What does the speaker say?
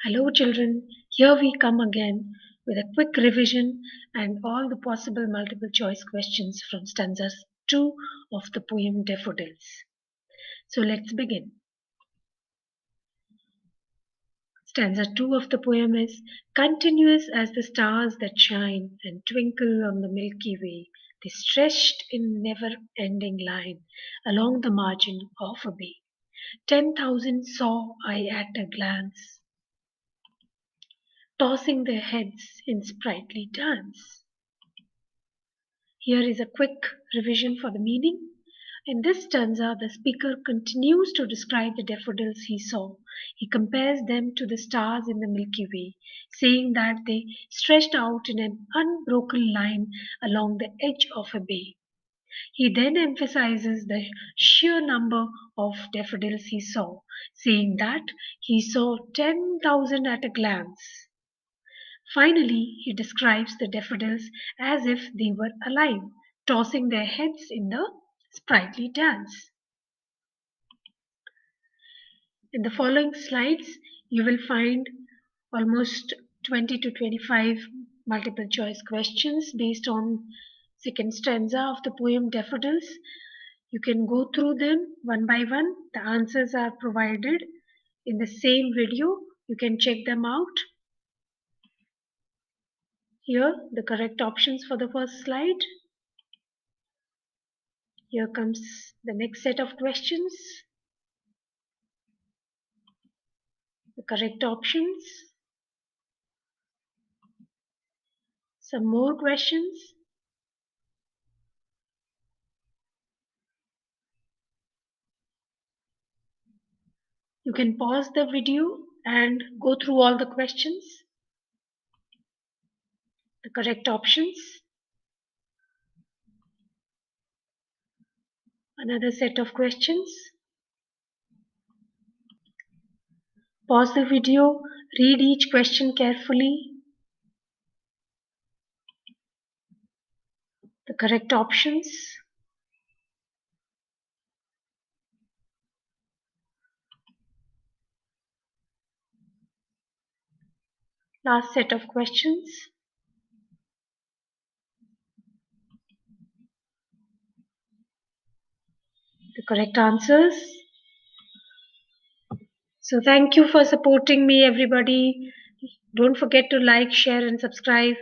Hello, children. Here we come again with a quick revision and all the possible multiple choice questions from stanza 2 of the poem Daffodils. So let's begin. Stanza 2 of the poem is continuous as the stars that shine and twinkle on the Milky Way. They stretched in never ending line along the margin of a bay. 10,000 saw I at a glance, tossing their heads in sprightly dance. Here is a quick revision for the meaning. In this stanza, the speaker continues to describe the daffodils he saw. He compares them to the stars in the Milky Way, saying that they stretched out in an unbroken line along the edge of a bay. He then emphasizes the sheer number of daffodils he saw, saying that he saw 10,000 at a glance. Finally, he describes the daffodils as if they were alive, tossing their heads in the sprightly dance. In the following slides, you will find almost 20 to 25 multiple choice questions based on second stanza of the poem Daffodils. You can go through them one by one. The answers are provided in the same video. You can check them out. Here, the correct options for the first slide. Here comes the next set of questions. The correct options. Some more questions. You can pause the video and go through all the questions. The correct options. Another set of questions. Pause the video, read each question carefully. The correct options. Last set of questions. The correct answers. So thank you for supporting me, everybody. Don't forget to like, share and subscribe.